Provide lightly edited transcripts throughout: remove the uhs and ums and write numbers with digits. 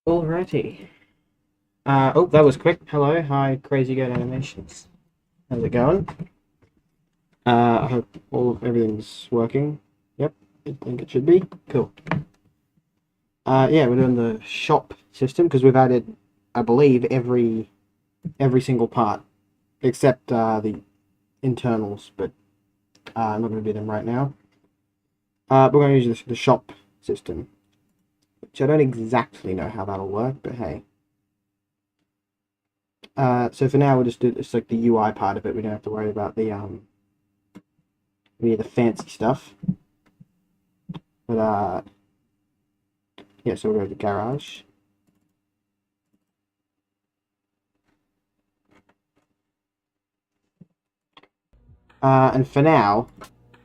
Alrighty. Oh, that was quick. Hello, hi, Crazy Goat Animations. How's it going? I hope everything's working. Yep, I think it should be. Cool. Yeah, we're doing the shop system because we've added, I believe, every single part except the internals, but I'm not going to do them right now. We're going to use the shop system, which I don't exactly know how that'll work, but hey. So for now, we'll just do this like the UI part of it. We don't have to worry about the fancy stuff. But yeah. So we'll go to the garage. And for now,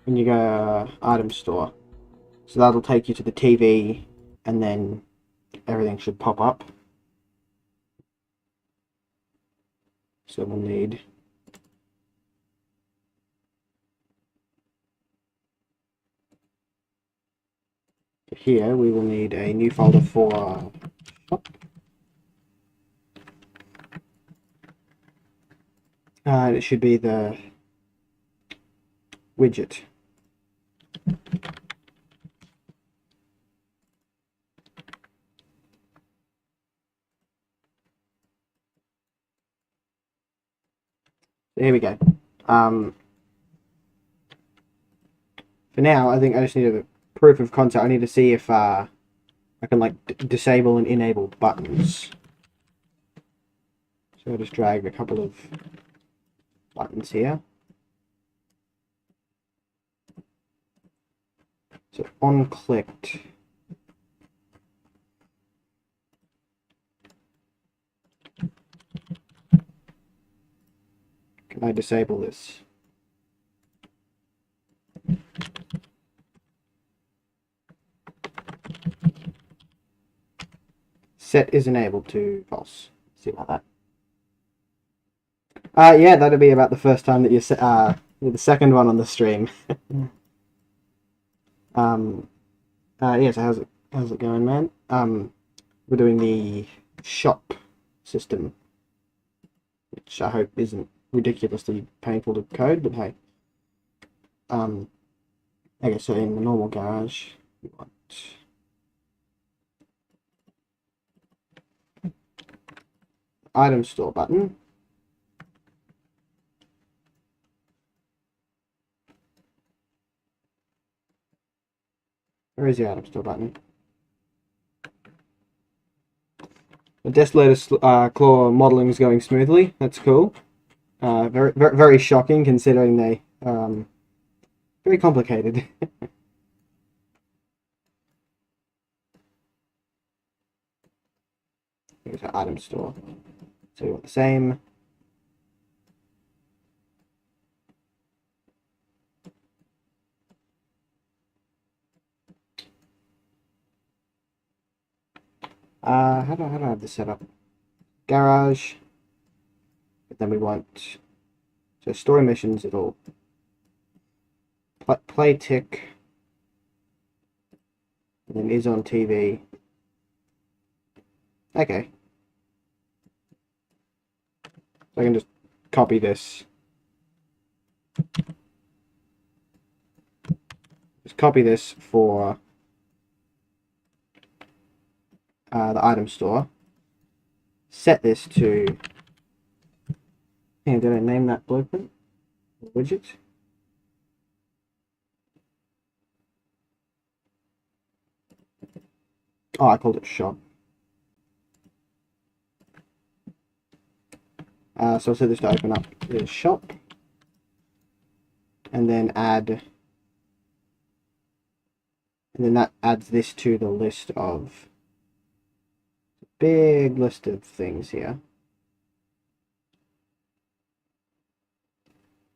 when you go item store, so that'll take you to the TV, and then everything should pop up. So we'll need here. We will need a new folder for shop. It should be the widget. Here we go. For now, I think I just need a proof of concept. I need to see if I can like disable and enable buttons. So I'll just drag a couple of buttons here. So on clicked. Can I disable this? Set is enabled to false. Let's see about that. Yeah, that'll be about the first time that you're the second one on the stream. um, yeah. So how's it going, man? We're doing the shop system, which I hope isn't ridiculously painful to code, but hey. Okay, so in the normal garage, we want item store button. Where is the item store button? The Desolator claw modeling is going smoothly. That's cool. Very shocking considering they very complicated. Here's our item store. So we want the same. How do I have this set up? Garage. But then we want so story missions. It'll play tick. And then is on TV. Okay. So I can just copy this. Just copy this for the item store. Set this to. Did I name that blueprint? Widget? Oh, I called it shop. So I'll set this to open up the shop. And then add. And then that adds this to the list of. Big list of things here.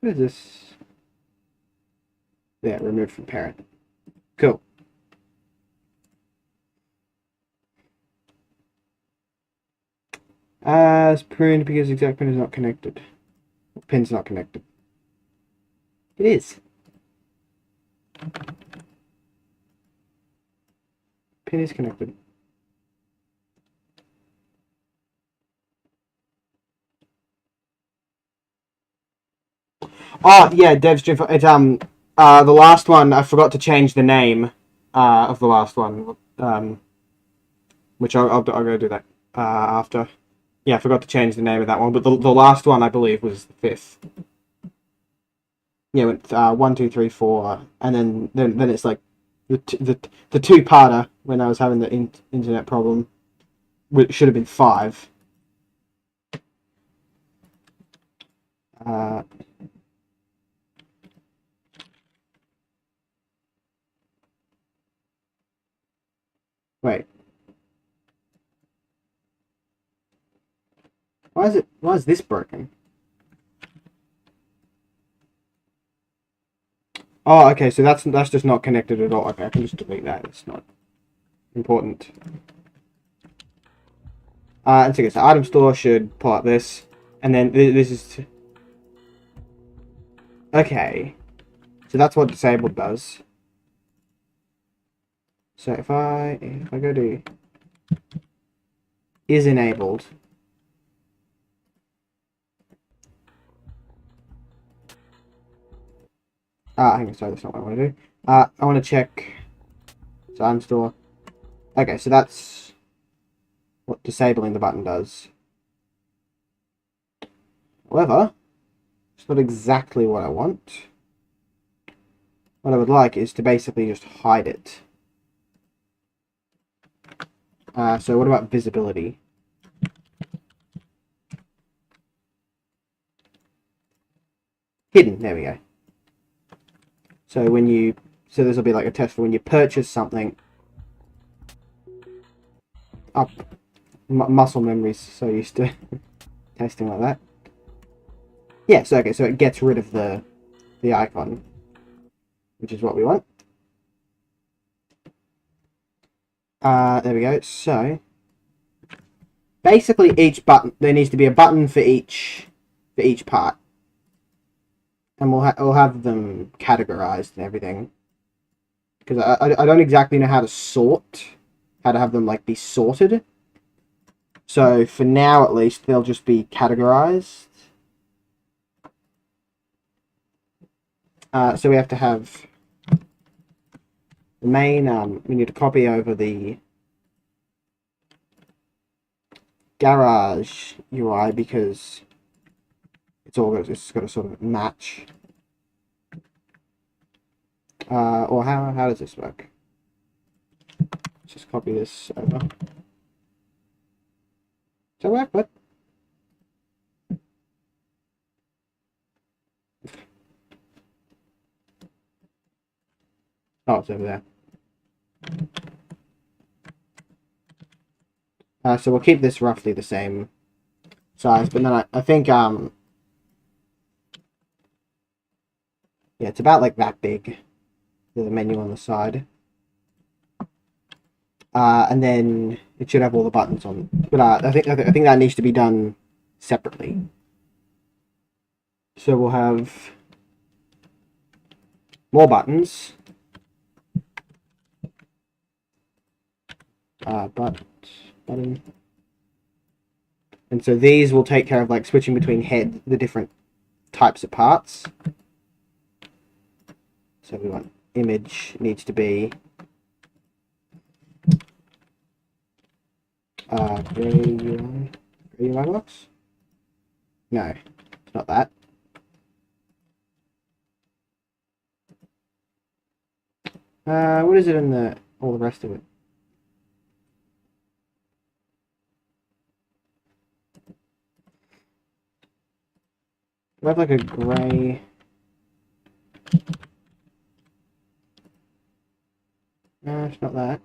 What is this? Yeah, removed from parent. Cool. As pruned because exact pin is not connected. Pin's not connected. It is. Pin is connected. Oh yeah, Dev stream. It's the last one. I forgot to change the name of the last one. Which I'll go do that after. Yeah, I forgot to change the name of that one, but the last one I believe was the 5th. Yeah, went 1, 2, 3, 4, and then it's like the two-parter when I was having the internet problem, which should have been 5. Wait, why is this broken? Oh, okay, so that's just not connected at all. Okay, I can just delete that. It's not important. And so, the item store should pull up this, and then this is okay. So that's what disabled does. So if I go to is enabled. Hang on, sorry, that's not what I want to do. I want to check. So item store. Okay, so that's what disabling the button does. However, it's not exactly what I want. What I would like is to basically just hide it. So what about visibility? Hidden, there we go. So when you, so this will be like a test for when you purchase something. Up, muscle memory's so used to testing like that. Yeah, so okay, so it gets rid of the icon, which is what we want. There we go. So basically, each button, there needs to be a button for each part, and we'll have them categorized and everything. Because I don't exactly know how to have them like be sorted. So for now, at least, they'll just be categorized. So we have to have the main. We need to copy over the garage UI because it's got to sort of match. Or how does this work? Let's just copy this over. Does that work? What? Oh, it's over there. So we'll keep this roughly the same size, but then I think yeah, it's about like that big. The menu on the side. And then it should have all the buttons on. But I think that needs to be done separately. So we'll have more buttons. Button. And so these will take care of like switching between the different types of parts. So we want image needs to be gray UI box? No, it's not that. What is it in all the rest of it? Do I have like a gray? No, it's not that.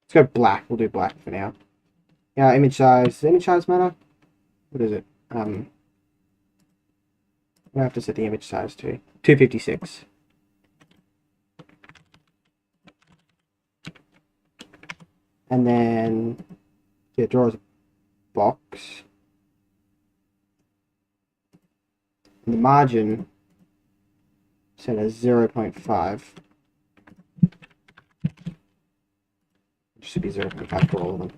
Let's go black. We'll do black for now. Yeah, image size. Does image size matter? What is it? I have to set the image size to 256. And then yeah, draw a box. And the margin set as 0.5. It should be 0.5 for all of them.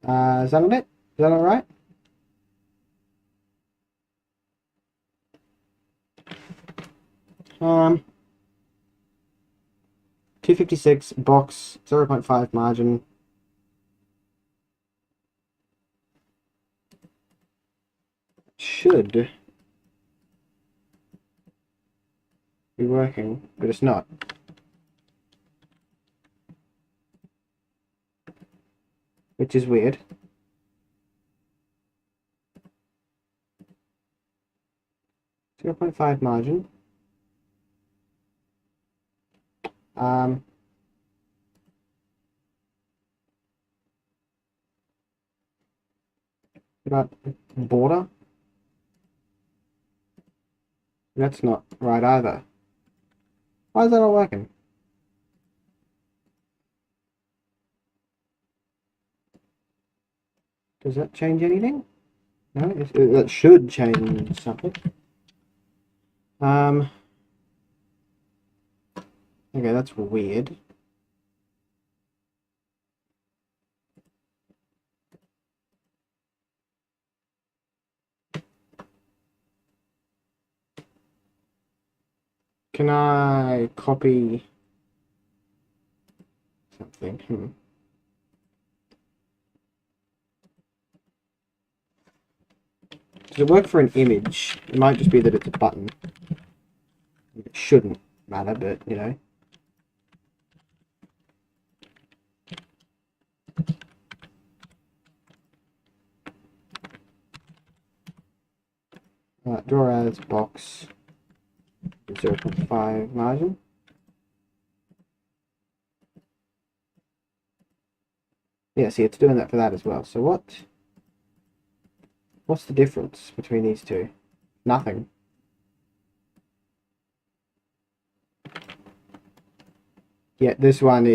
Is that not it? Is that all right? Um, 256 box, 0.5 margin. Should be working, but it's not. Which is weird. .5 margin. Um, about border. That's not right either. Why is that not working? Does that change anything? No, that should change something. Okay, that's weird. Can I copy something? Does it work for an image? It might just be that it's a button. It shouldn't matter, but you know. Draw as box 0.5 margin. Yeah, see, it's doing that for that as well. So what's the difference between these two? Nothing. Yeah, this one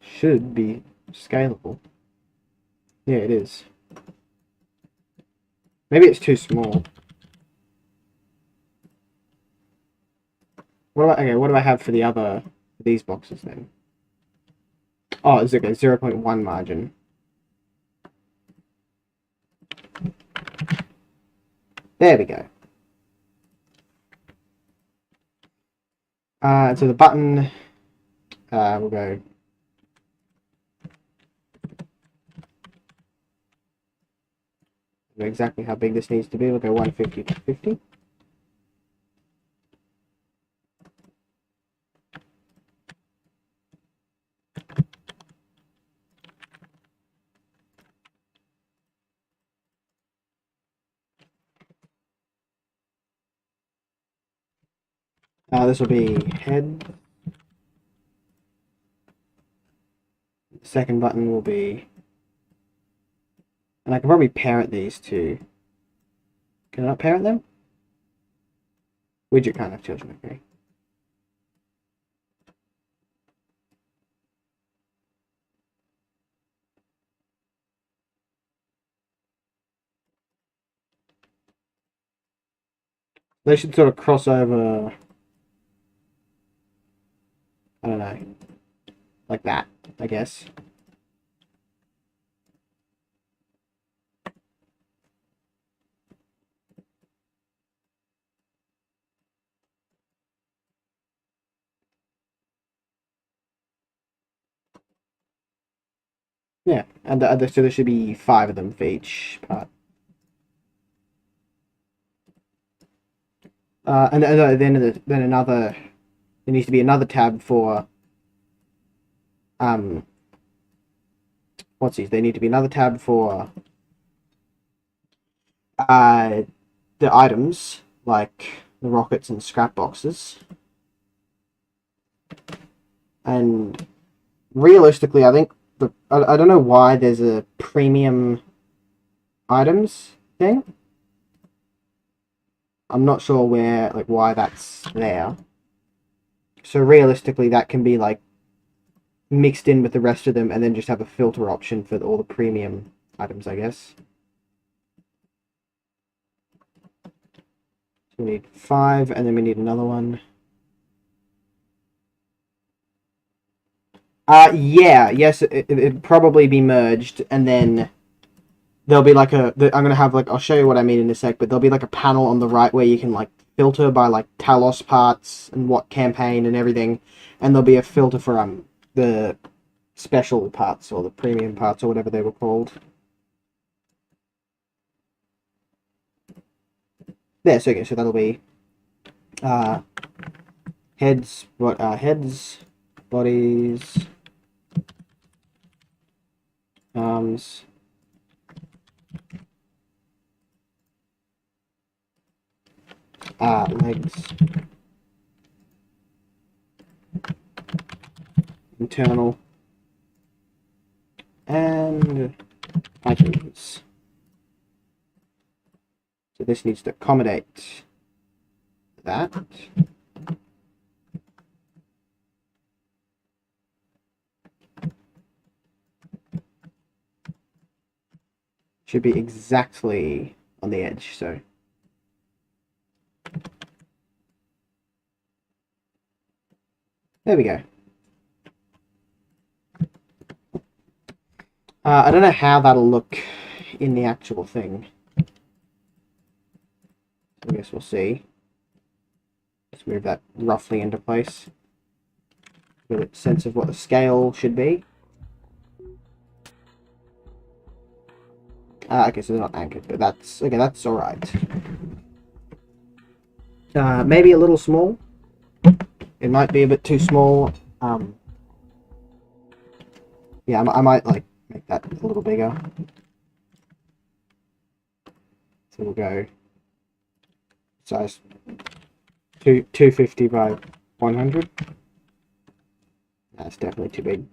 should be scalable. Yeah, it is. Maybe it's too small. What do I have for these boxes then? Oh, it's okay, 0.1 margin. There we go. So the button, we'll go exactly how big this needs to be. We'll go 150 to 50. This will be head. The second button will be, and I can probably parent these two. Can I not parent them? Widget can't have children, okay. They should sort of cross over, I don't know, like that, I guess. Yeah, and so there should be 5 of them for each part. And then another. There needs to be another tab for what's these? There need to be another tab for the items like the rockets and scrap boxes. And realistically, I think I don't know why there's a premium items thing. I'm not sure why that's there. So realistically, that can be like mixed in with the rest of them, and then just have a filter option for all the premium items, I guess. So we need 5, and then we need another one. Yeah, yes, it'd probably be merged, and then there'll be like I'm gonna have like, I'll show you what I mean in a sec, but there'll be like a panel on the right where you can like filter by like Talos parts and what campaign and everything, and there'll be a filter for the special parts or the premium parts or whatever they were called. There, so okay, so that'll be uh heads, heads, bodies, arms, legs, internal, and items. So this needs to accommodate that. Should be exactly on the edge, so there we go. I don't know how that'll look in the actual thing. I guess we'll see. Let's move that roughly into place. Get a sense of what the scale should be. Okay, so they're not anchored, but that's okay. That's all right. Maybe a little small. It might be a bit too small. Yeah, I might like make that a little bigger. So we'll go size 250 by 100. That's definitely too big.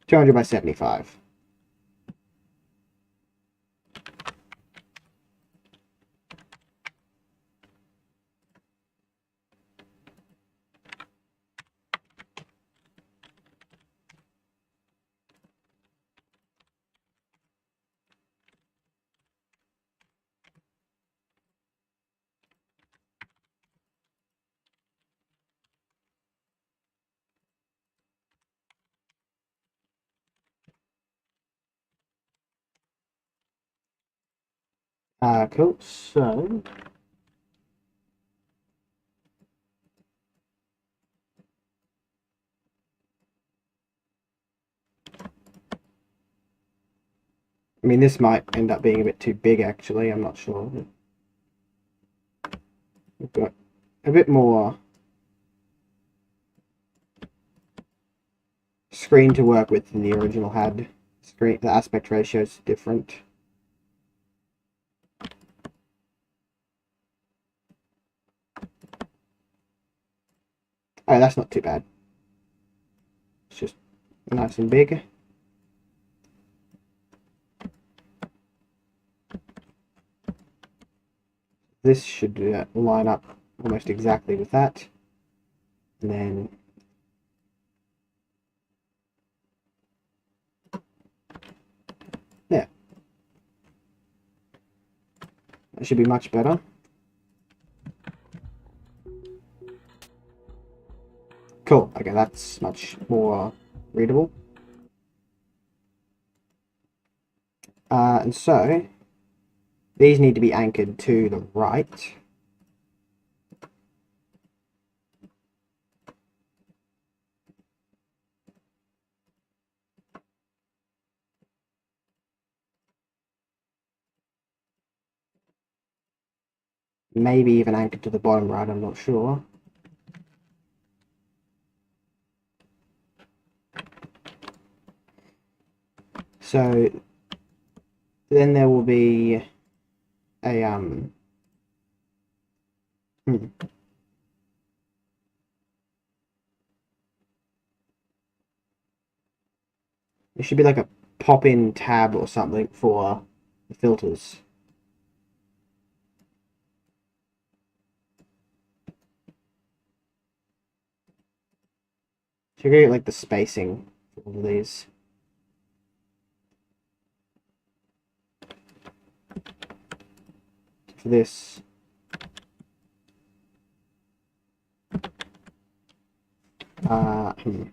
200 by 75. Cool. So I mean, this might end up being a bit too big, actually. I'm not sure. We've got a bit more screen to work with than the original had. The aspect ratio is different. Oh, that's not too bad. It's just nice and big. This should line up almost exactly with that. And then yeah, that should be much better. Cool. Okay, that's much more readable. And so these need to be anchored to the right. Maybe even anchored to the bottom right, I'm not sure. So then there will be a there should be like a pop-in tab or something for the filters. So you're gonna get like the spacing for all of these. For this, Hmm.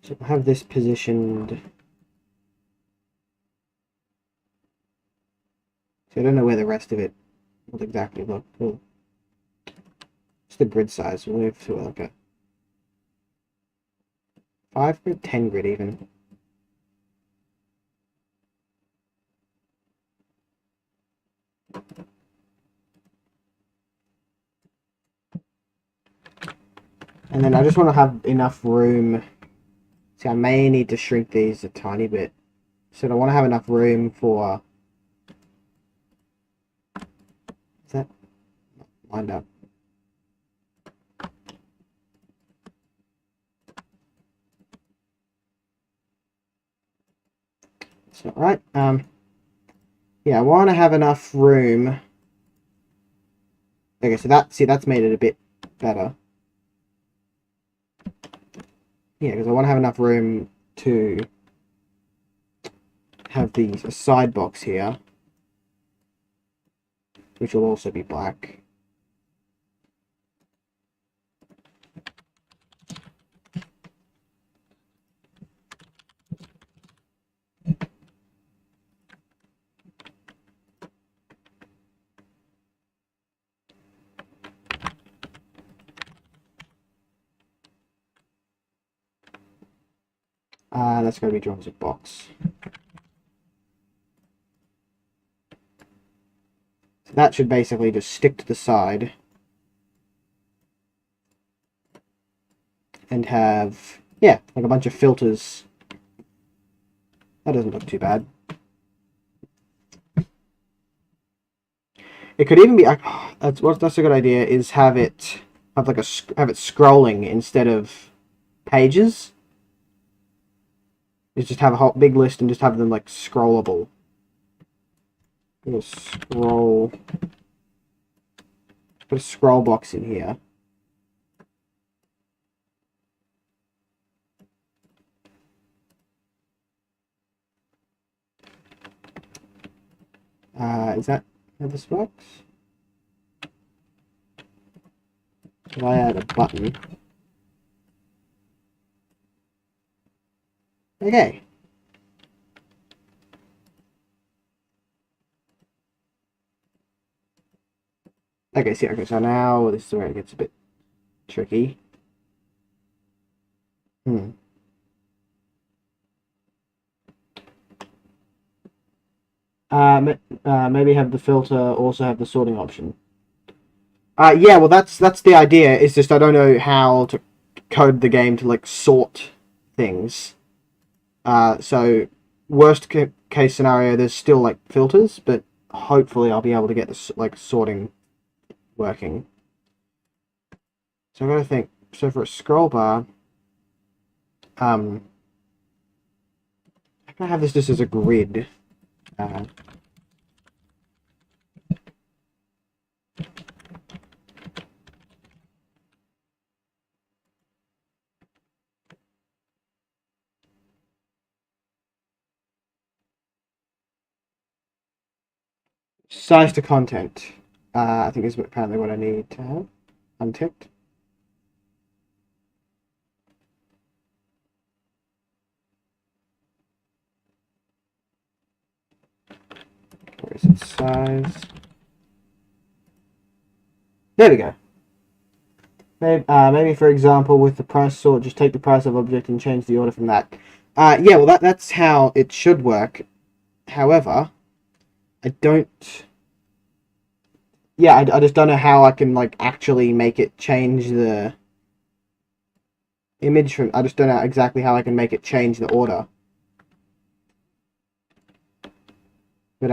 So I have this positioned. So I don't know where the rest of it will exactly look. Cool. It's the grid size. We'll move to like a 5 grid, 10 grid even. And then I just want to have enough room. See, I may need to shrink these a tiny bit. So I want to have enough room for... Is that lined up? It's not right. Yeah, I want to have enough room. Okay, so that's made it a bit better. Yeah, because I want to have enough room to have a side box here, which will also be black. That's going to be drawn as a box. So that should basically just stick to the side and have, yeah, like a bunch of filters. That doesn't look too bad. It could even be, that's a good idea, is have it scrolling instead of pages. Is just have a whole big list and just have them like scrollable. Scroll. Put a scroll box in here. Is that how this works? If I add a button. Okay. Okay, so now this is where it gets a bit tricky. Maybe have the filter also have the sorting option. Yeah, well that's the idea. It's just I don't know how to code the game to like sort things. So worst case scenario, there's still like filters, but hopefully I'll be able to get this like sorting working. So I gotta think. So for a scroll bar, I can have this just as a grid. Size to content. I think is apparently what I need to have unticked. Where is it? Size. There we go. Maybe for example, with the price sort, just take the price of object and change the order from that. Yeah, well that's how it should work. However, I don't. Yeah, I just don't know how I can like actually make it change the image from. I just don't know exactly how I can make it change the order. But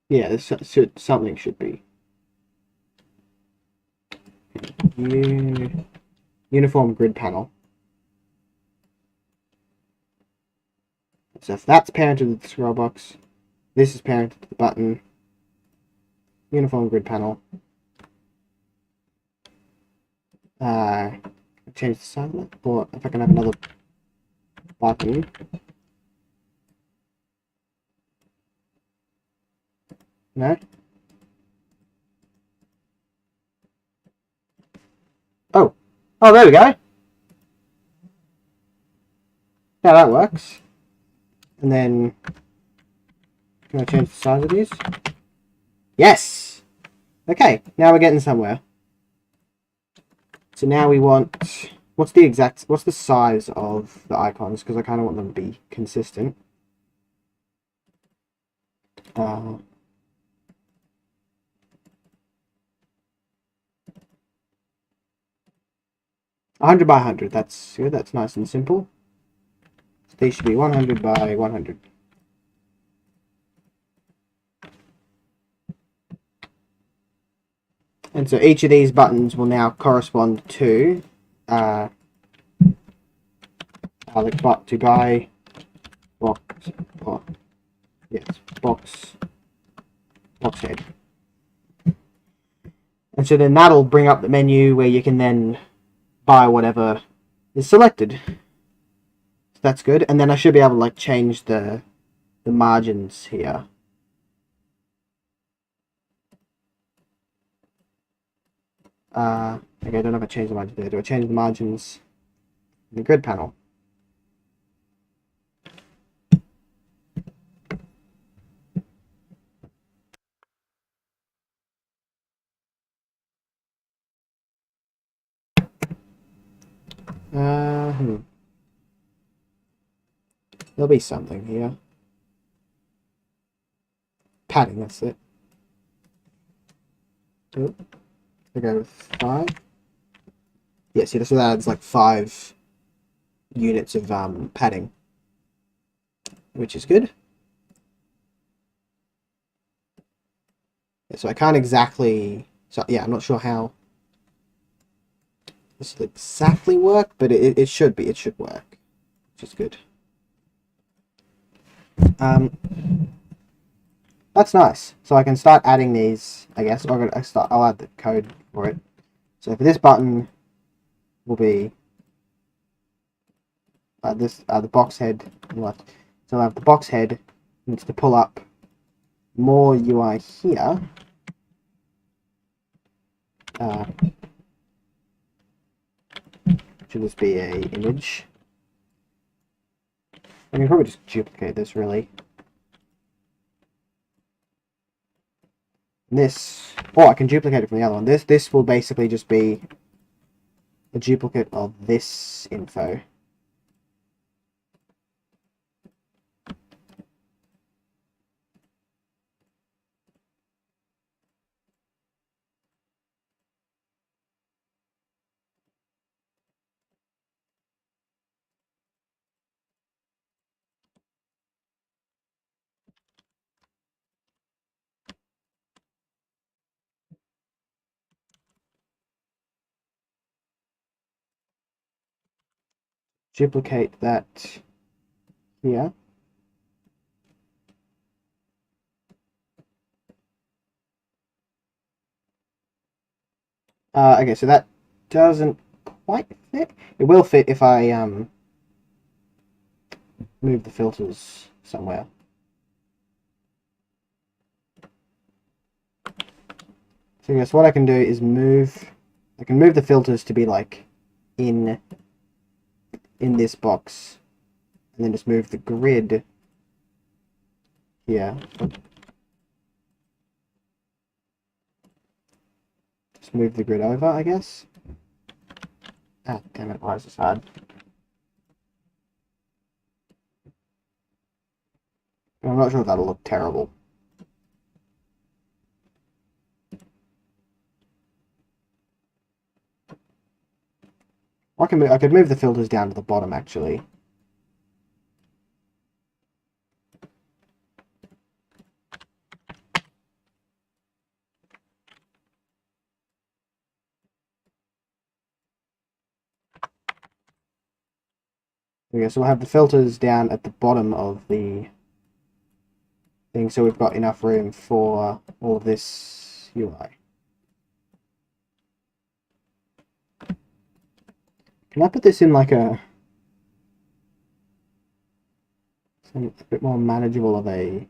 yeah, something should be. Uniform grid panel. So if that's parented to the scroll box, this is parented to the button. Uniform grid panel. Change the size of it, or if I can have another button. No? Oh. Oh, there we go. Now that works. And then, can I change the size of these? Yes! Okay, now we're getting somewhere. So now we want, what's the size of the icons? Because I kind of want them to be consistent. 100 by 100, that's good, that's nice and simple. So these should be 100 by 100. And so each of these buttons will now correspond to the buy box, or yes, box head. And so then that'll bring up the menu where you can then buy whatever is selected. So that's good. And then I should be able to like change the margins here. Okay, I don't know if I change the margins there. Do I change the margins in the grid panel? There'll be something here. Padding, that's it. Oh, I go with 5. Yeah, see, so that adds like 5 units of padding, which is good. Yeah, so I can't exactly. So yeah, I'm not sure how this will exactly work, but it should be. It should work, which is good. That's nice. So I can start adding these, I guess. I'll add the code for it. So for this button will be the box head on the left. So I'll have the box head needs to pull up more UI here. Should this be a image? I can probably just duplicate this really. This, I can duplicate it from the other one. This will basically just be a duplicate of this info. Duplicate that here. Okay, so that doesn't quite fit. It will fit if I move the filters somewhere. So I guess what I can do is I can move the filters to be like in this box, and then just move the grid here. Just move the grid over, I guess. Ah, damn it, why is this hard? I'm not sure if that'll look terrible. I could move the filters down to the bottom actually. Okay, so we'll have the filters down at the bottom of the thing, so we've got enough room for all of this UI. Can I put this in like a bit more manageable of a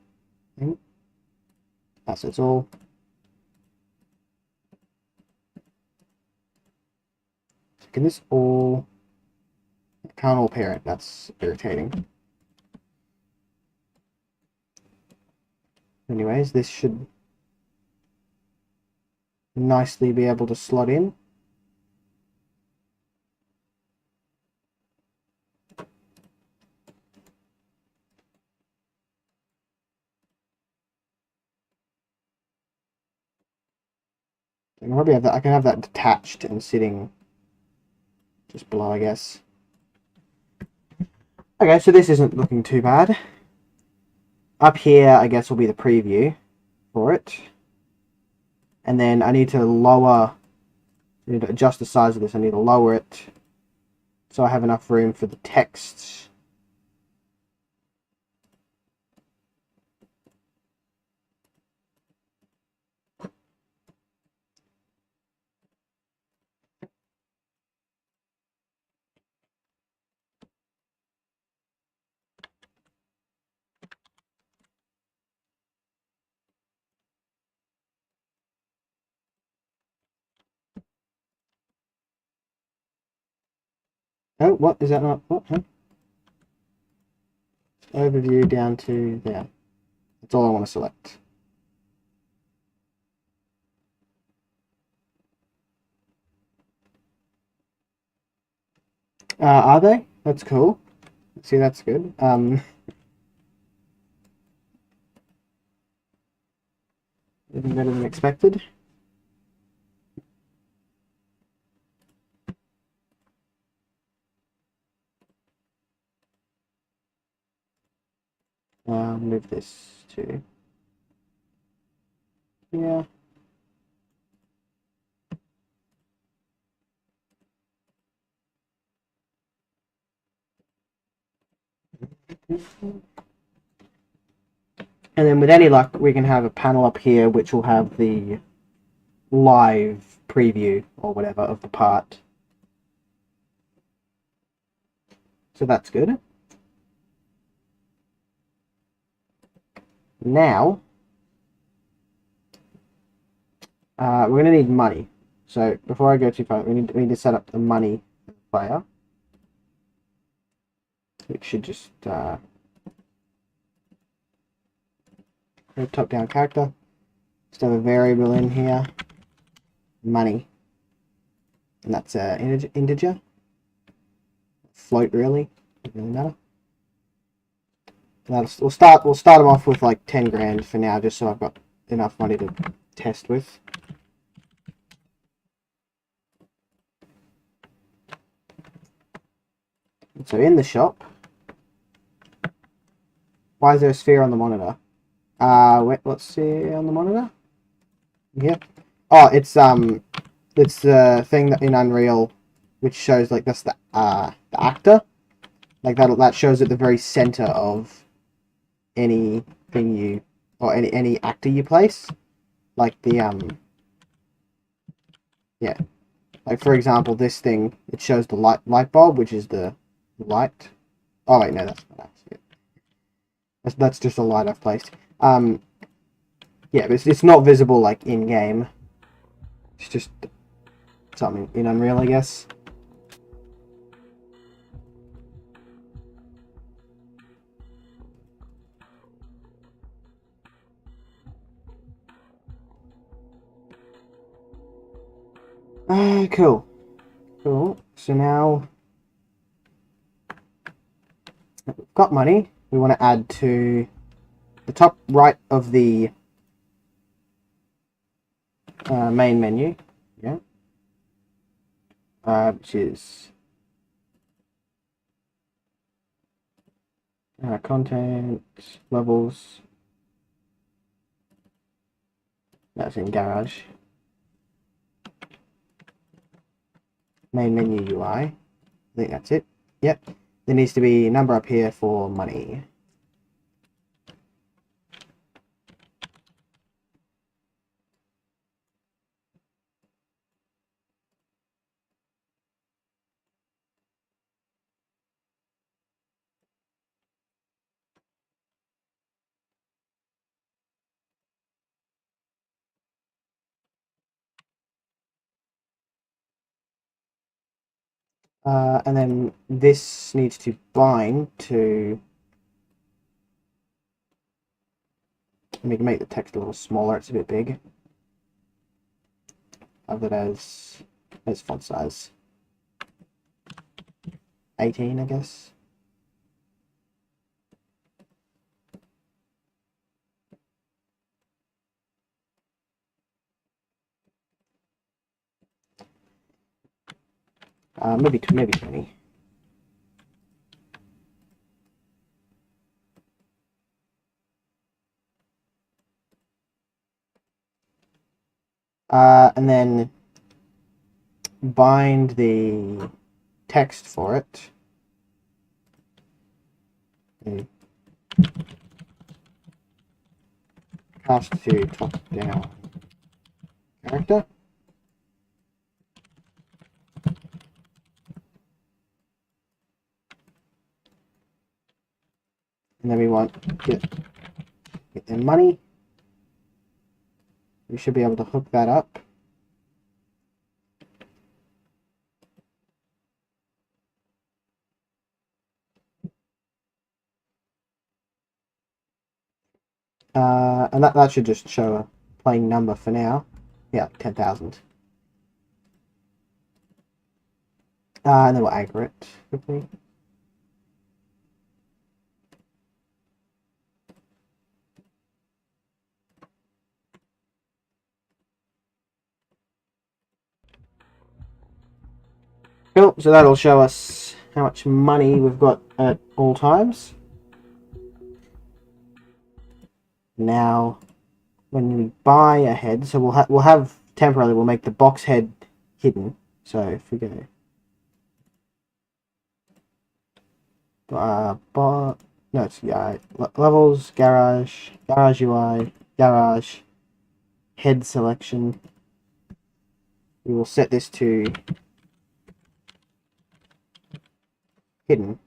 thing? Assets all. Can this all... Can't all parent. That's irritating. Anyways, this should nicely be able to slot in. I can probably have that. I can have that detached and sitting just below, I guess. Okay, so this isn't looking too bad. Up here, I guess, will be the preview for it. And then I need to lower, I need to adjust the size of this. I need to lower it so I have enough room for the text. Oh, what? Is that not? What? Huh? Overview down to there. That's all I want to select. Are they? That's cool. See, that's good. Even better than expected. Move this to here. And then with any luck, we can have a panel up here which will have the live preview or whatever of the part. So that's good. Now, we're going to need money. So before I go too far, we need to set up the money player, which should just top-down character. Just have a variable in here, money, and that's an integer. Float really, doesn't really matter. We'll start them off with like 10 grand for now, just so I've got enough money to test with. So in the shop, why is there a sphere on the monitor? Wait, let's see on the monitor. Yep. Oh, it's the thing that in Unreal, which shows like that's the actor, like that shows at the very center of anything you or any actor you place, like the yeah, like for example this thing, it shows the light bulb, which is the light. Oh wait, no, that's not actually it. That's just a light I've placed. Yeah, but it's not visible like in game. It's just something in Unreal, I guess. Cool. Cool. So now we've got money. We want to add to the top right of the main menu. Yeah. Which is content, levels. That's in Garage. Main menu UI. I think that's it. Yep. There needs to be a number up here for money. And then this needs to bind to. We can make the text a little smaller. It's a bit big. Have it as font size 18, I guess. Maybe 20. And then bind the text for it. Cast to top down character. And then we want get their money. We should be able to hook that up. And that should just show a plain number for now. Yeah, 10,000. And then we'll anchor it quickly. Cool, so that'll show us how much money we've got at all times. Now, when we buy a head, so we'll have temporarily, we'll make the box head hidden. So if we go no, it's levels, garage UI, garage, head selection. We will set this to hidden.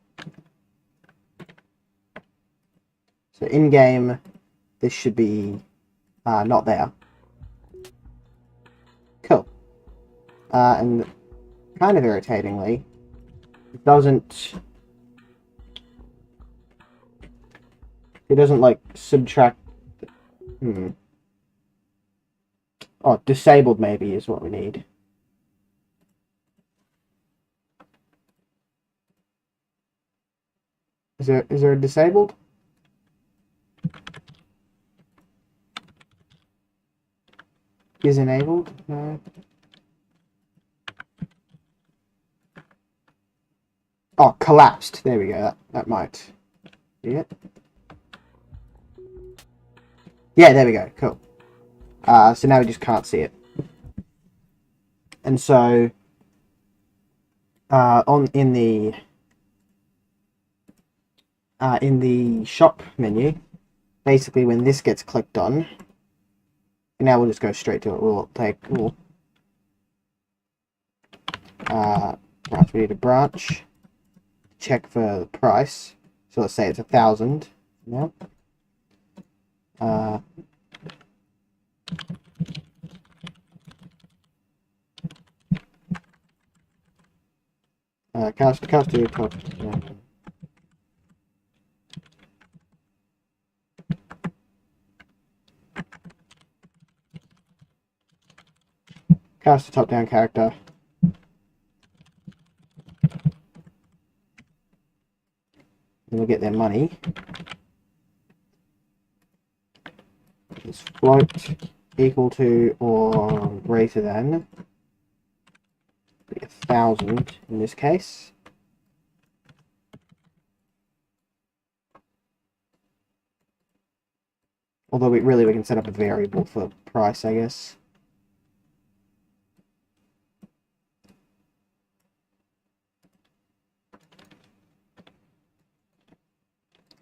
So in game, this should be not there. Cool. And kind of irritatingly, it doesn't like subtract. Oh, disabled maybe is what we need. Is there a disabled? Is enabled? No. Oh, collapsed. There we go. That might be it. Yeah, there we go. Cool. So now we just can't see it. And so in the shop menu, basically when this gets clicked on, now we'll just go straight to it. Perhaps we need a branch. Check for the price. So let's say it's 1,000 now. Cast to top. Cast a top-down character. And we'll get their money. Is float equal to or greater than 1,000 in this case. Although we can set up a variable for price, I guess.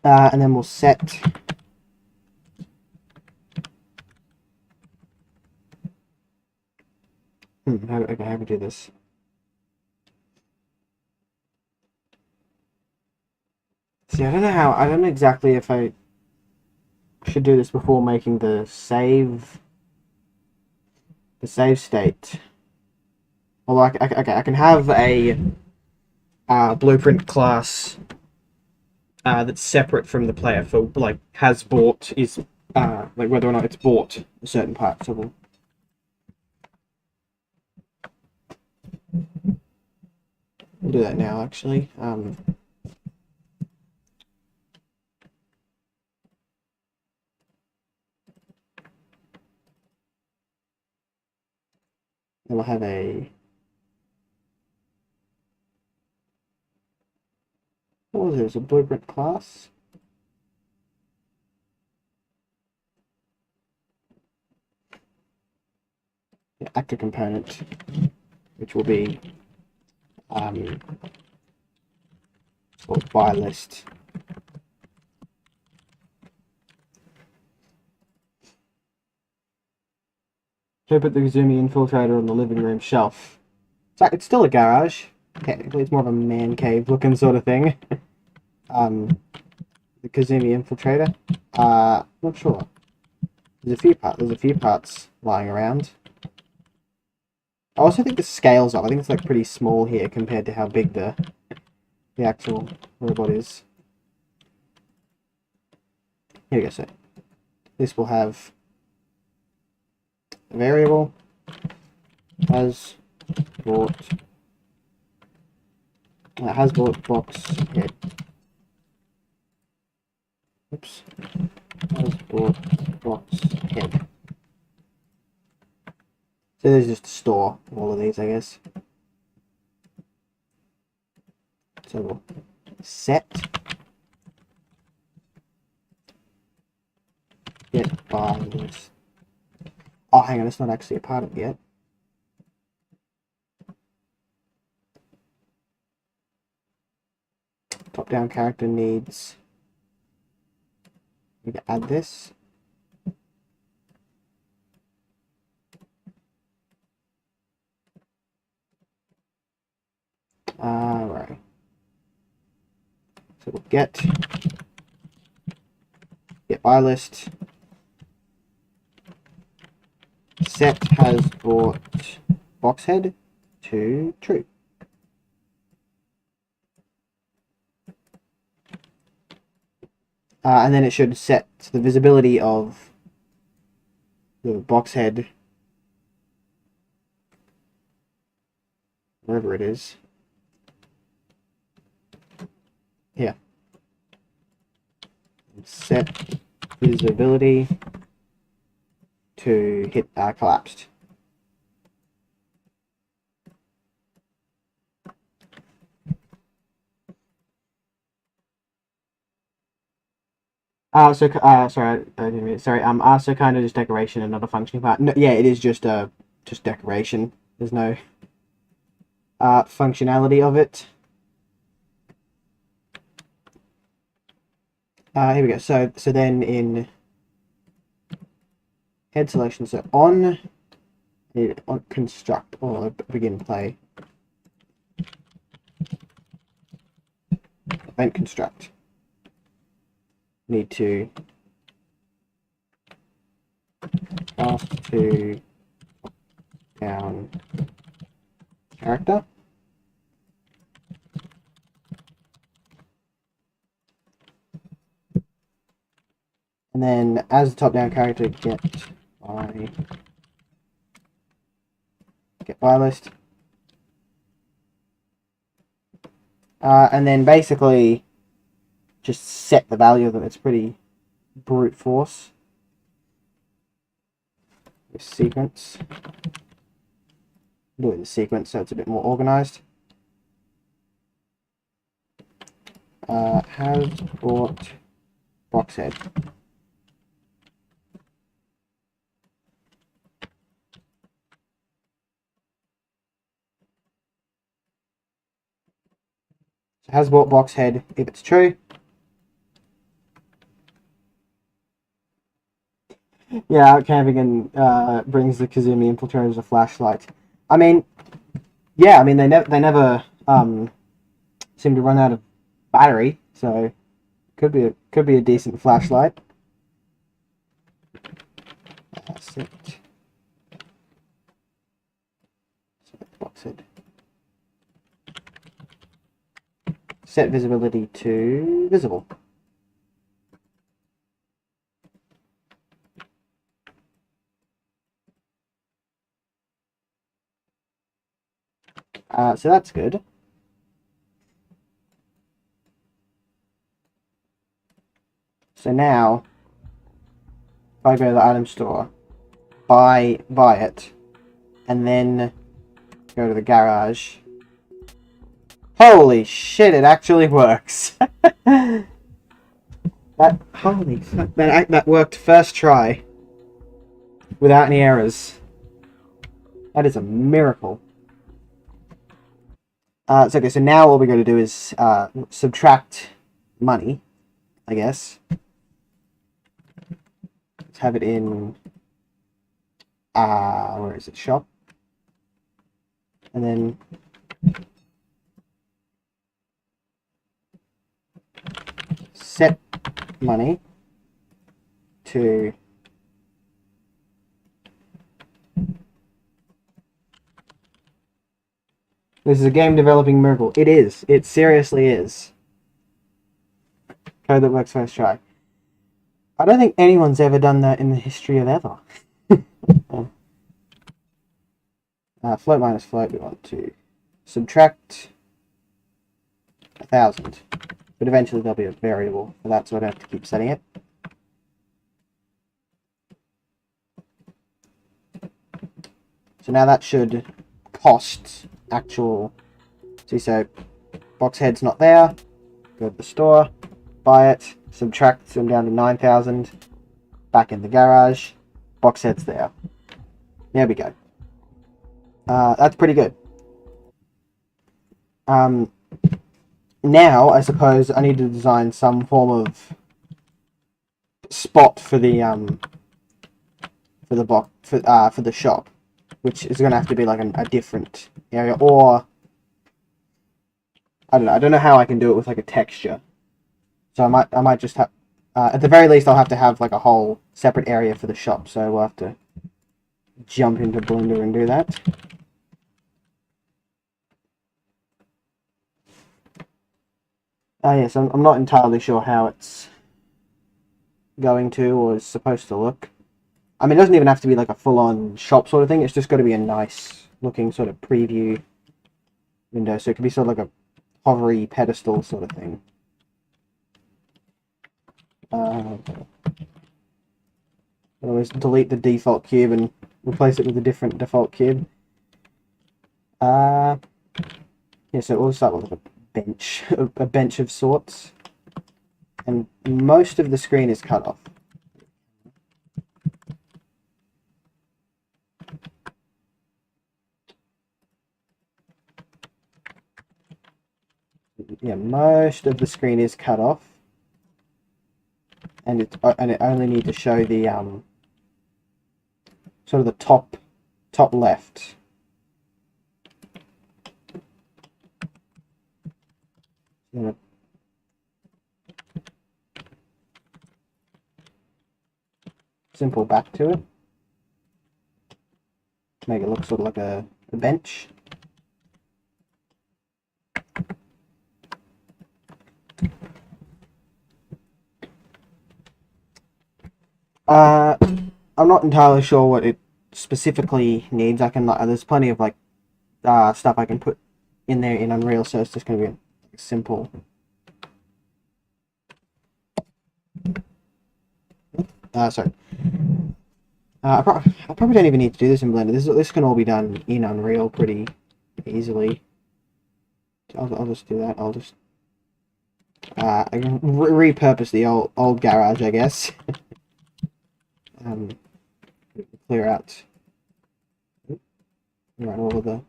And then we'll set how do we do this? See, I don't know exactly if I should do this before making the save state. Although I can have a blueprint class that's separate from the player for like has bought is like whether or not it's bought certain parts of them. We'll do that now actually. We'll have what was it? It was a blueprint class. Yeah, actor component, which will be called buy list. So put the Kazumi infiltrator on the living room shelf. So it's still a garage. Technically, it's more of a man cave looking sort of thing. The Kazumi infiltrator. Not sure. There's a few parts lying around. I also think the scale's off. I think it's like pretty small here compared to how big the actual robot is. Here we go. So this will have a variable has bought box head. Oops. Has bought box head. So there's just a store all of these, I guess. So we'll set get by this. Oh, hang on, it's not actually a part of it yet. Top-down character needs. Need to add this. Right. So we'll get by list. Set has brought box head to true. And then it should set the visibility of the box head, wherever it is. Here. Set visibility to hit collapsed. Sorry, I didn't mean it. Sorry. So kind of just decoration and not a functioning part. No, yeah, it is just decoration. There's no functionality of it. Here we go. So then in head selection, so on construct or begin play, event construct. Need to pass to down character. And then as the top-down character, get by list. And then basically just set the value of them. It's pretty brute force. With sequence. Do it in sequence so it's a bit more organized. Has bought box head. So has bought box head if it's true. Yeah, out camping and brings the Kazumi infiltrator as a flashlight. I mean, yeah, I mean they never seem to run out of battery, so could be a decent flashlight. Set box head. set visibility to visible. So that's good. So now, if I go to the item store, buy it, and then go to the garage. Holy shit! It actually works. Holy fuck! That worked first try, without any errors. That is a miracle. So okay, so now all we're going to do is subtract money, I guess. Let's have it in, where is it, shop? And then set money to this is a game developing miracle. It is. It seriously is. Code that works first try. I don't think anyone's ever done that in the history of ever. Float minus float, we want to subtract 1,000. But eventually there'll be a variable for that, so I don't have to keep setting it. So now that should cost actual... See, so box head's not there. Go to the store, buy it, subtract them down to 9,000. Back in the garage, box head's there. There we go. That's pretty good. Now, I suppose I need to design some form of spot for the box for the shop, which is going to have to be like a different area, or I don't know. I don't know how I can do it with like a texture. So I might just have at the very least I'll have to have like a whole separate area for the shop. So we'll have to jump into Blender and do that. Yes, I'm not entirely sure how it's going to or is supposed to look. I mean, it doesn't even have to be like a full-on shop sort of thing. It's just got to be a nice looking sort of preview window. So it could be sort of like a hovery pedestal sort of thing. Always delete the default cube and replace it with a different default cube. Yeah, so we'll start with a bench, a bench of sorts. And most of the screen is cut off. Yeah, most of the screen is cut off. And it only needs to show the sort of the top left. Simple back to it. Make it look sort of like a bench. I'm not entirely sure what it specifically needs. I can there's plenty of like stuff I can put in there in Unreal, so it's just going to be a simple. Sorry. I probably don't even need to do this in Blender. This can all be done in Unreal pretty easily. I'll just do that. I'll just I can repurpose the old garage, I guess. Clear out. Right, all of the.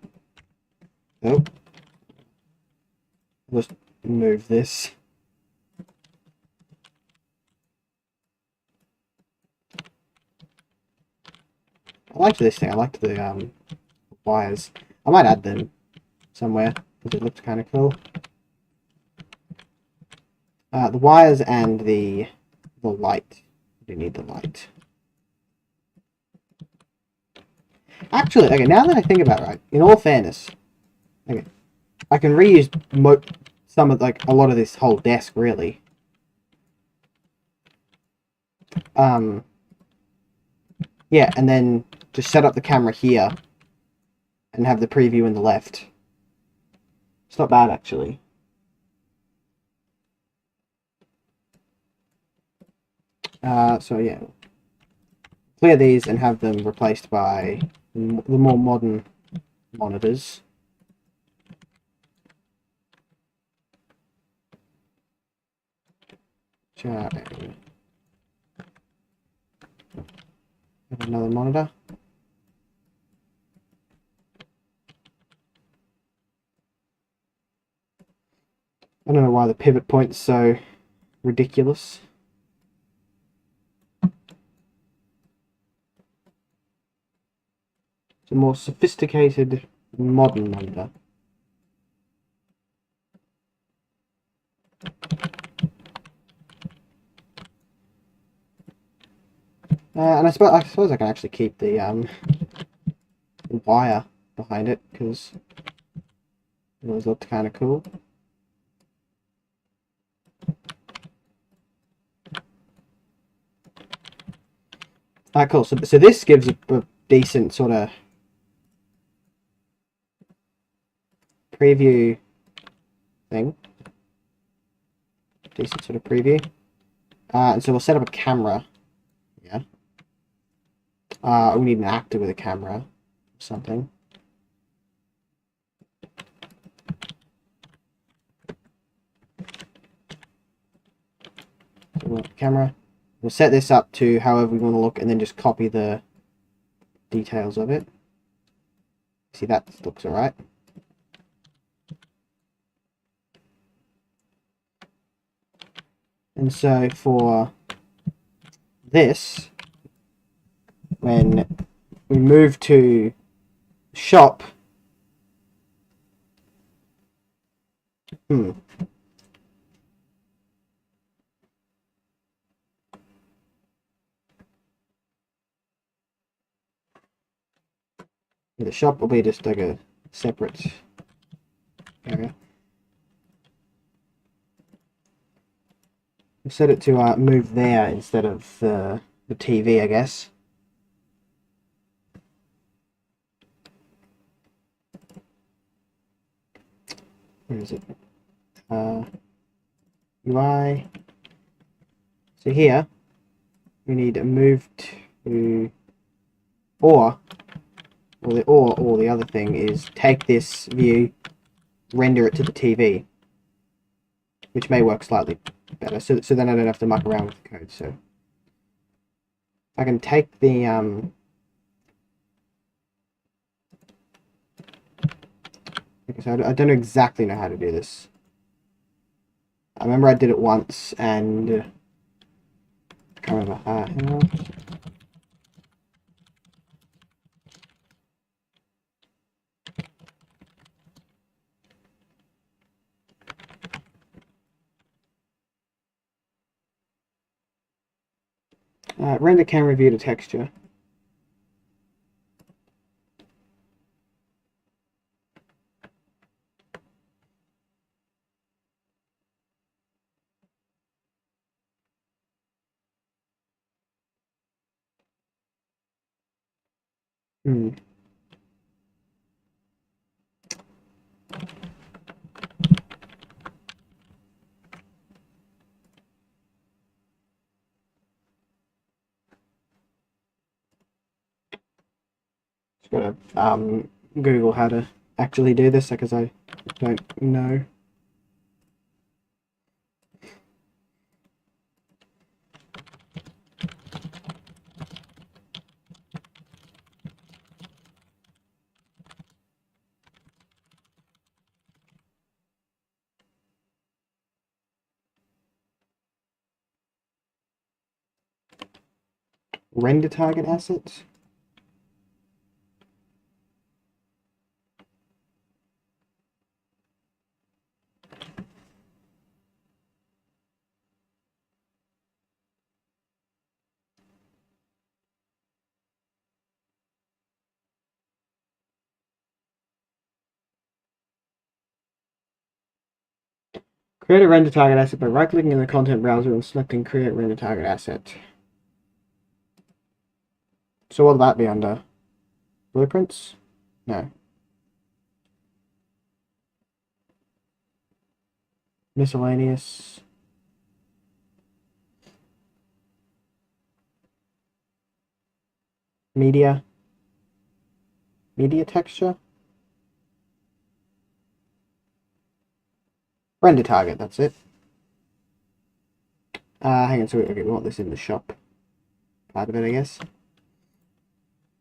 Oh. Just move this. I liked this thing. I liked the wires. I might add them somewhere because it looks kind of cool. The wires and the light. You need the light. Actually, okay, now that I think about it, right, in all fairness, okay, I can reuse some of, like, a lot of this whole desk, really. Yeah, and then just set up the camera here and have the preview in the left. It's not bad, actually. So yeah, clear these and have them replaced by the more modern monitors. Have another monitor. I don't know why the pivot point's so ridiculous. It's a more sophisticated modern monitor. And I suppose I can actually keep the wire behind it, because it always looked kind of cool. Cool. So this gives a decent sort of preview thing. Decent sort of preview. And so we'll set up a camera. Yeah. We need an actor with a camera or something. So we'll camera. We'll set this up to however we want to look, and then just copy the details of it. See, that looks alright. And so for this, when we move to shop, the shop will be just like a separate area. We'll set it to move there instead of the TV, I guess. Where is it? UI. So here we need to move to or the other thing is take this view, render it to the TV, which may work slightly better. So then I don't have to muck around with the code. So I can take the so I don't exactly know how to do this. I remember I did it once and I can't remember how. Render camera view to texture. Just gotta Google how to actually do this because I don't know. Render target assets. Create a render target asset by right-clicking in the content browser and selecting Create Render Target Asset. So what will that be under? Blueprints? No. Miscellaneous. Media. Media texture. Render target, that's it. Hang on, so okay, we want this in the shop part of it, I guess.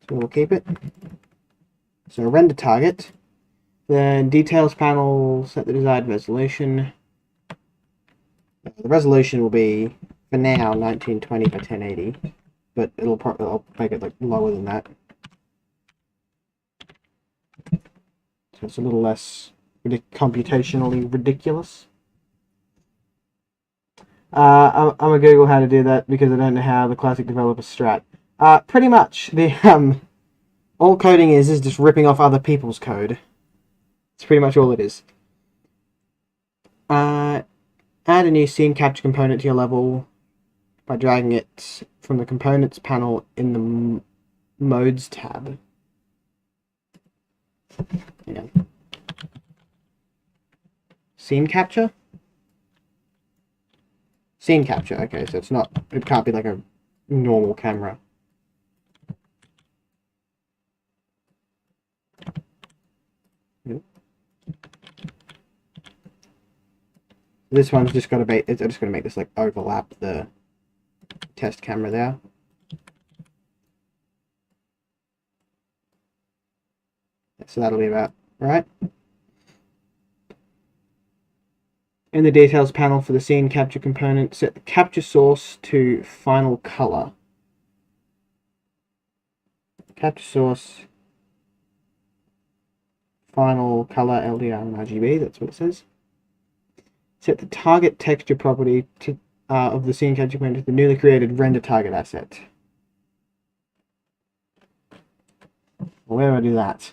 So we'll keep it. So render target. Then details panel, set the desired resolution. The resolution will be, for now, 1920 by 1080, but I'll make it like lower than that. So it's a little less computationally ridiculous. I'm gonna Google how to do that because I don't know how the classic developer strat. Pretty much the all coding is just ripping off other people's code. It's pretty much all it is. Add a new scene capture component to your level by dragging it from the components panel in the modes tab. Hang on. Scene capture? Scene capture, okay, so it can't be like a normal camera. This one's just got to be, it's just going to make this like overlap the test camera there. So that'll be about right. In the details panel for the scene capture component, set the capture source to final color. Capture source, final color LDR and RGB, that's what it says. Set the target texture property to, of the scene capture component to the newly created render target asset. Well, where do I do that?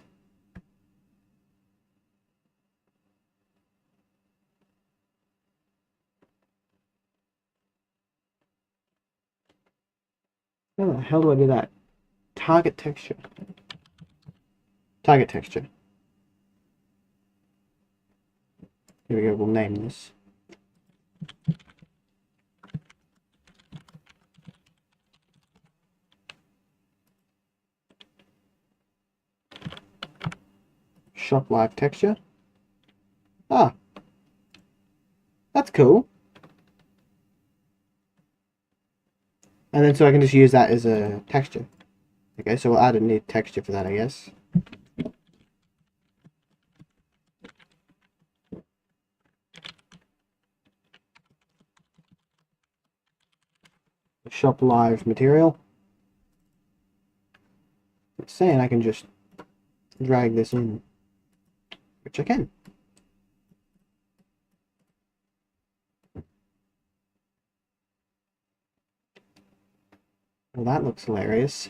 How the hell do I do that? Target texture. Target texture. Here we go, we'll name this. Shop live texture. Ah. That's cool. And then so I can just use that as a texture. Okay, so we'll add a new texture for that, I guess. Shop live material. It's saying I can just drag this in, which I can. Well, that looks hilarious.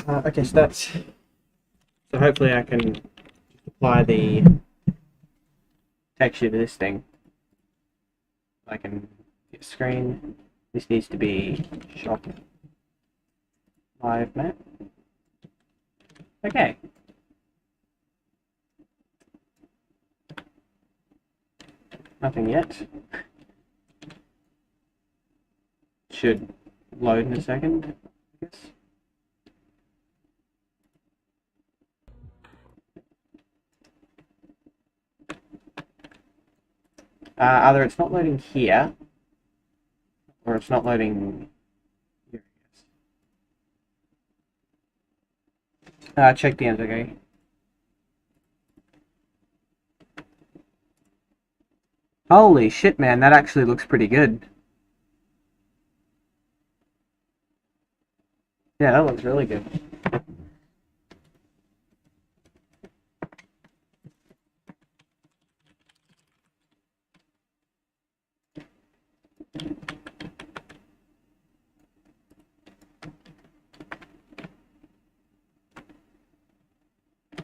Okay, so that's... So hopefully I can apply the texture to this thing. I can get screen. This needs to be shop live map. Okay. Nothing yet. Should load in a second, I guess. Either it's not loading here, or it's not loading here, I guess. Check the end, okay? Holy shit, man, that actually looks pretty good. Yeah, that looks really good.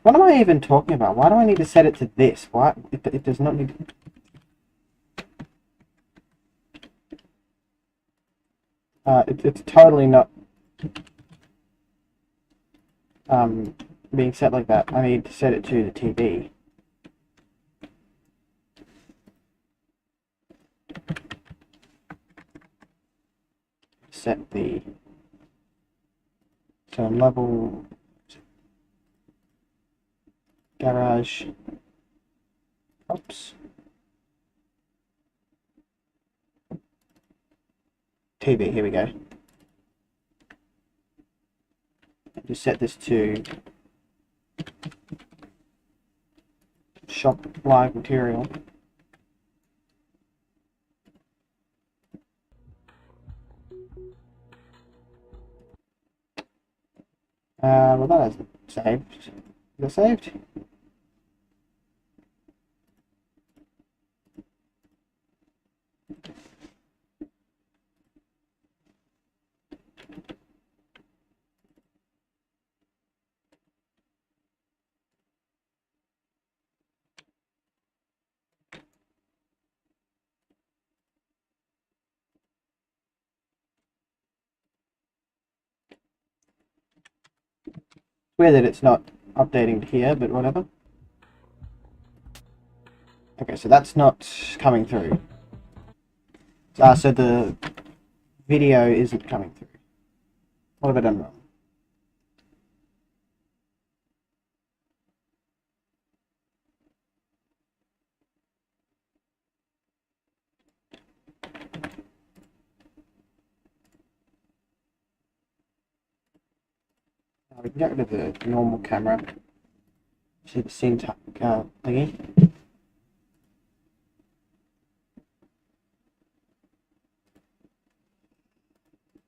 What am I even talking about? Why do I need to set it to this? Why? It does not need... it's totally not being set like that. I need to set it to the TV. Set the... So level... Garage... Oops. TV, here we go. Just set this to shop live material. Well, that hasn't saved. Is it saved? Weird that it's not updating here, but whatever. Okay, so that's not coming through. So the video isn't coming through. What have I done wrong? We can get rid of the normal camera. See the scene thingy.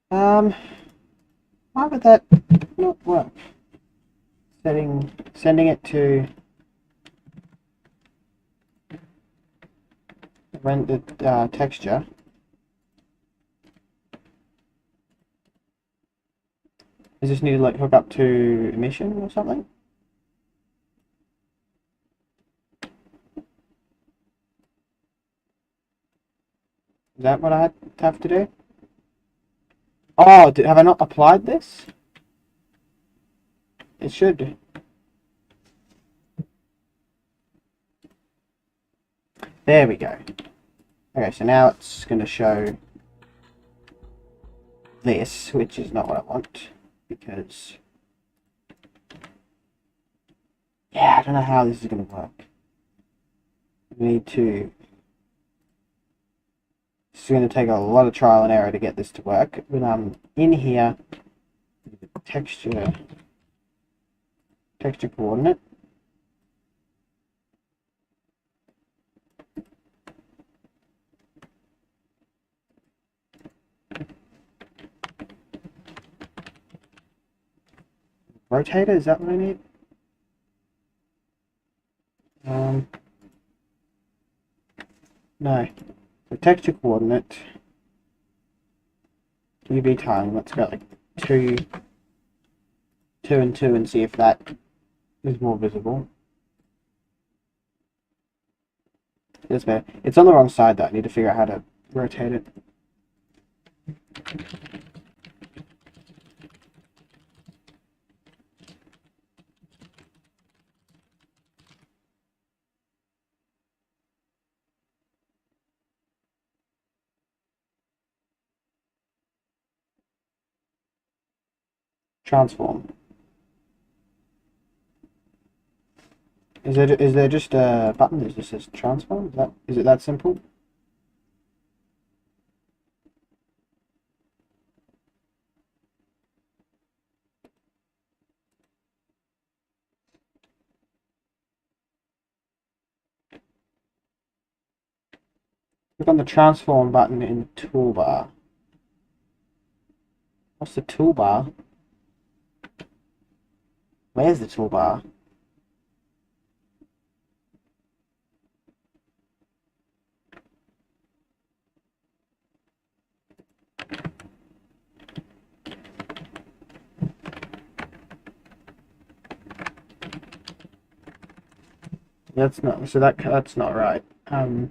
Why would that not work? Sending it to rendered texture. Does this need to like hook up to emission or something? Is that what I have to do? Oh, have I not applied this? It should. There we go. Okay, so now it's going to show this, which is not what I want, because... Yeah, I don't know how this is going to work. We need to... It's going to take a lot of trial and error to get this to work. But in here, texture coordinate. Rotator, is that what I need? No. The texture coordinate. UV tiling, let's go like 2 and 2 and see if that is more visible. That's better. It's on the wrong side though, I need to figure out how to rotate it. Transform. Is there just a button that just says transform? Is it that simple? Click on the transform button in the toolbar. What's the toolbar? Where's the toolbar? That's not so that's not right. In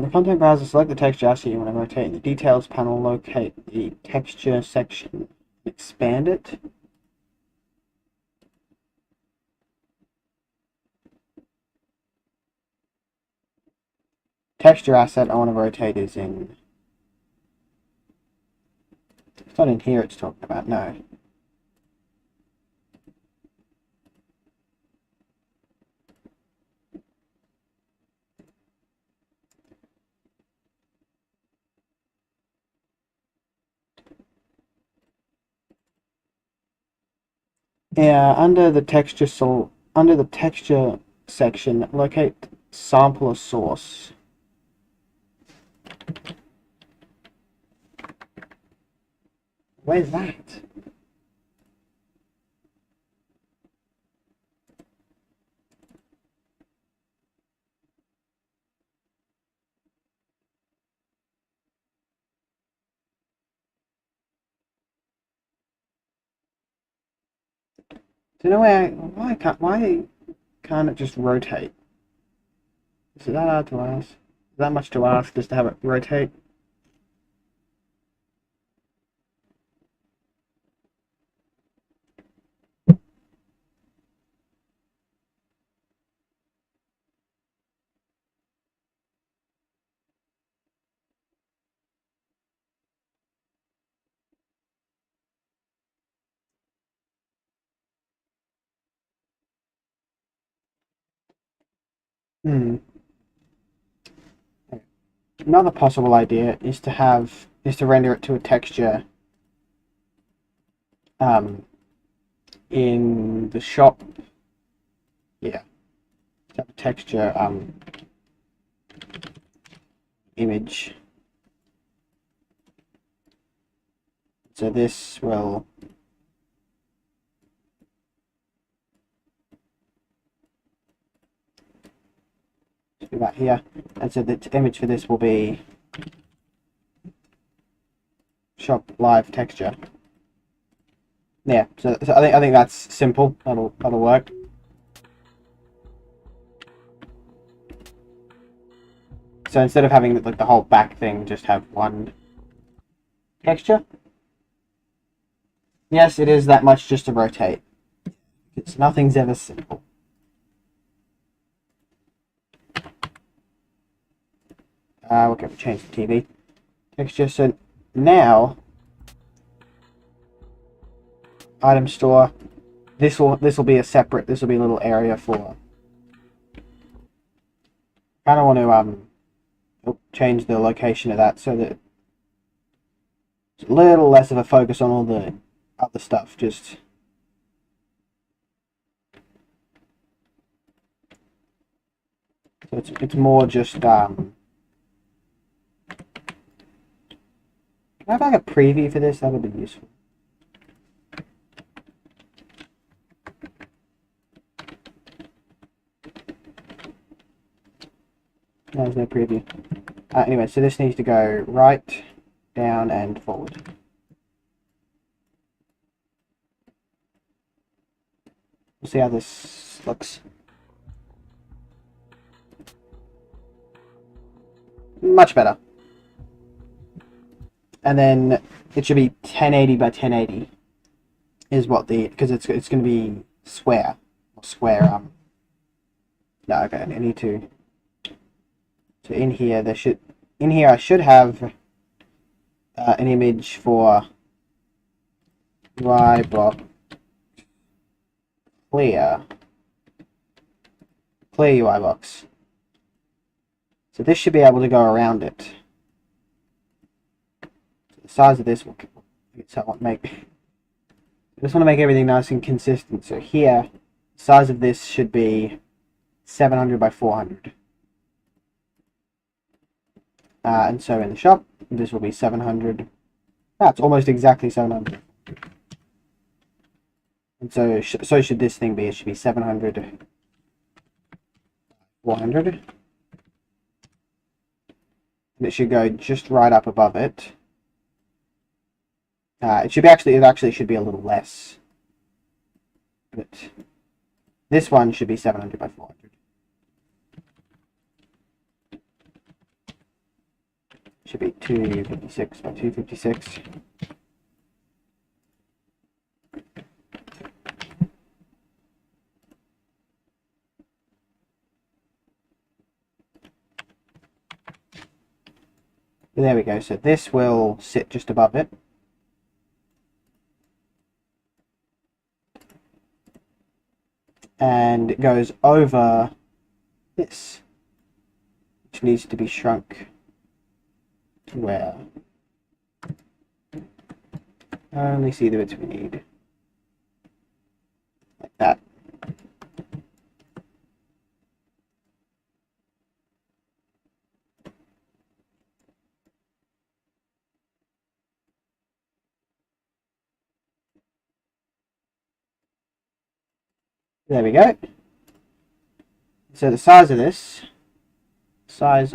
the content browser, select the texture asset you want to rotate. In the details panel, locate the texture section. Expand it. Texture asset I want to rotate is in. It's not in here it's talking about, no. Yeah, under the texture section, locate sampler source. Where's that? Do you know why can't it just rotate? Is it that hard to ask? Is that much to ask just to have it rotate? Another possible idea is to render it to a texture in the shop. Yeah. To have a texture image. So this will be right here, and so the image for this will be shop live texture. Yeah, so I think that's simple. That'll work. So instead of having like the whole back thing, just have one texture. Yes, it is that much just to rotate. Nothing's ever simple. Okay, we change the TV texture. So now, item store. This will be a separate. This will be a little area for. Kind of want to change the location of that so that it's a little less of a focus on all the other stuff. Just. So it's more just Can I have like a preview for this? That would be useful. No, there's no preview. Anyway, so this needs to go right, down, and forward. We'll see how this looks. Much better. And then it should be 1080 by 1080 is what because it's going to be square. Or square, no, okay, I need to... So in here, I should have an image for UI box clear UI box. So this should be able to go around it. So the size of this will make. I just want to make everything nice and consistent. So here, the size of this should be 700 by 400. And so in the shop, this will be 700. That's almost exactly 700. And so should this thing be. It should be 700, 400. And it should go just right up above it. It actually should be a little less. But this one should be 700 by 400. Should be 256 by 256. There we go. So this will sit just above it. And it goes over this, which needs to be shrunk to where I only see the bits we need. Like that. There we go. So the size of this, so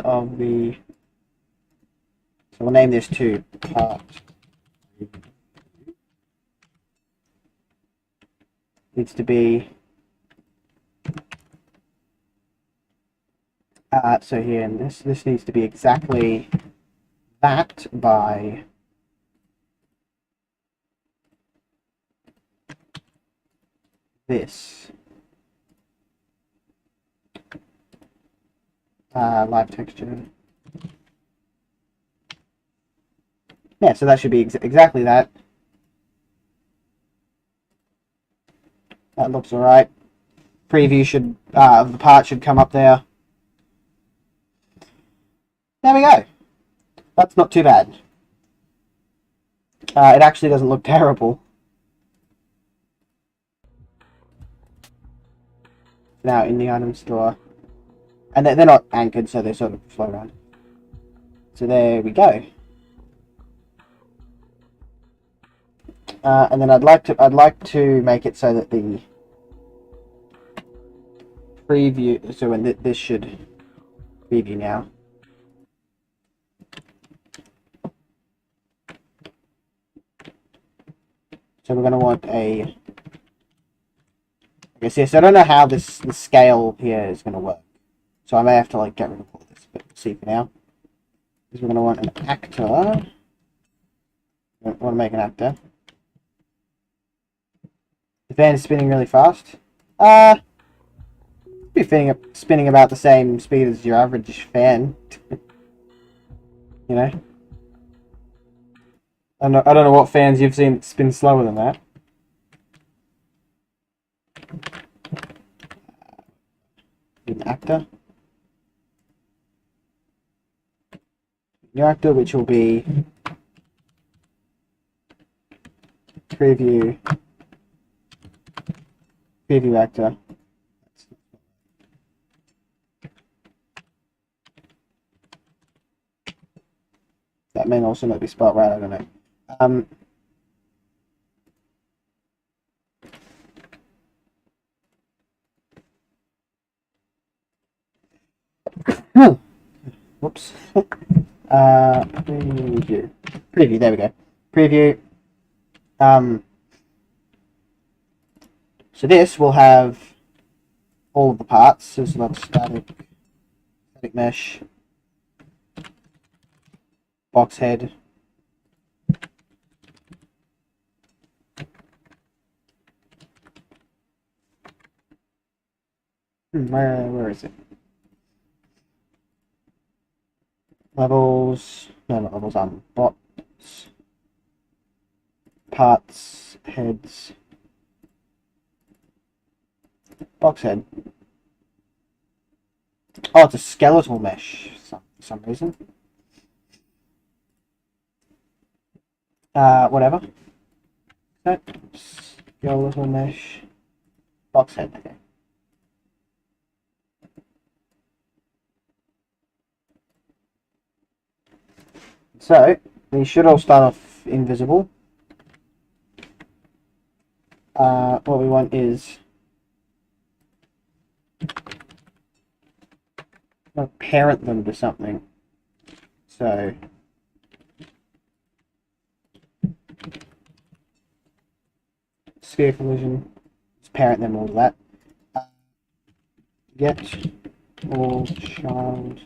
we'll name this to part. Needs to be, so here, and this needs to be exactly that by this. Live texture. Yeah, so that should be exactly that. That looks alright. Preview should of the part should come up there. There we go. That's not too bad. It actually doesn't look terrible. Now in the item store. And they're not anchored, so they sort of float around. So there we go. And then I'd like to make it so that the preview. So when this should preview now. So we're going to want a. Okay, so I don't know how the scale here is going to work. So I may have to like get rid of all this, but we'll see for now. Because we're going to want an actor. We want to make an actor. The fan is spinning really fast. Be spinning about the same speed as your average fan. You know. I don't know what fans you've seen spin slower than that. An actor. New actor, which will be preview actor. That may also not be spelled right, I don't know. Whoops. Preview, there we go. Preview. So this will have all of the parts. So select static mesh, box head, where is it? Levels, no, not levels, bots, parts, heads, box head. Oh, it's a skeletal mesh for some reason. Whatever. Skeletal mesh, box head, okay. So, these should all start off invisible. What we want is parent them to something. So, sphere collision, let's parent them all to that. Get all child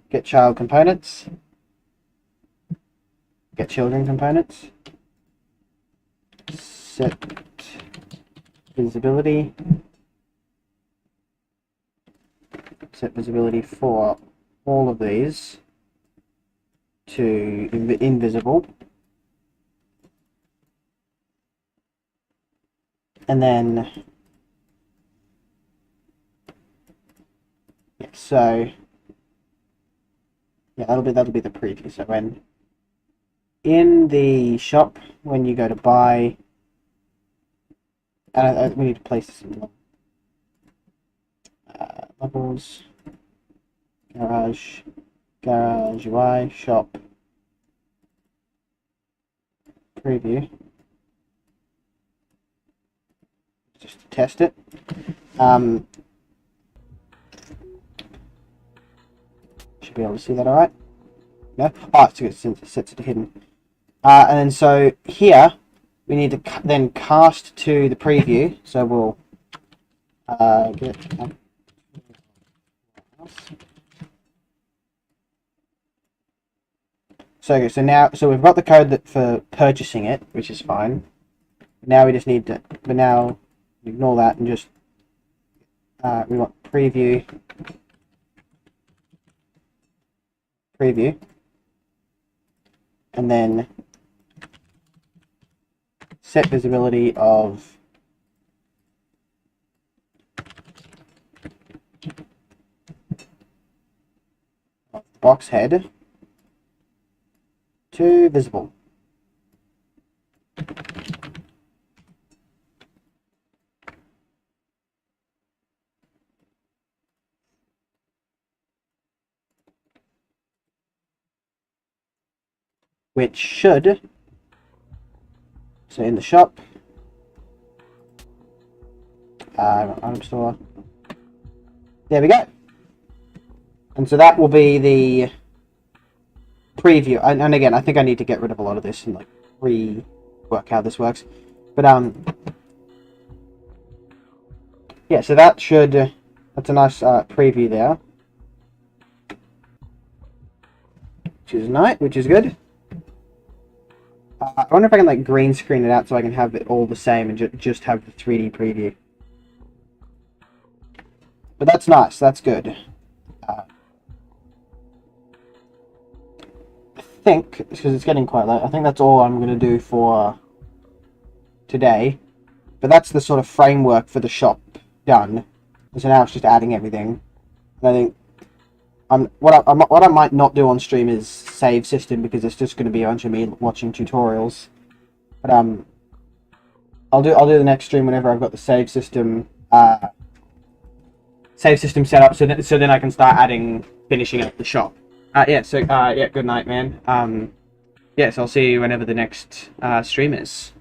get child components, get children components, set visibility for all of these to invisible, and then that'll be the preview. So when in the shop, when you go to buy, we need to place this in levels, garage UI, shop, preview, just to test it. Should be able to see that all right. No? Oh, it's good, since it sets it to hidden. And then so here, we need to then cast to the preview. So we'll get... So we've got the code for purchasing it, which is fine. Now we just need to, but now ignore that and just we want preview, and then set visibility of box head to visible. Which should, so in the shop, item store, there we go. And so that will be the preview. And again, I think I need to get rid of a lot of this and like rework how this works. But yeah, so that's a nice preview there, which is good. I wonder if I can like green screen it out so I can have it all the same and just have the 3D preview. But that's nice. That's good. I think, because it's getting quite late, I think that's all I'm going to do for today. But that's the sort of framework for the shop done. So now it's just adding everything. And I think what I might not do on stream is save system, because it's just going to be a bunch of me watching tutorials. But I'll do the next stream whenever I've got the save system set up, so then I can start finishing up the shop. Yeah. So yeah. Good night, man. Yes, I'll see you whenever the next stream is.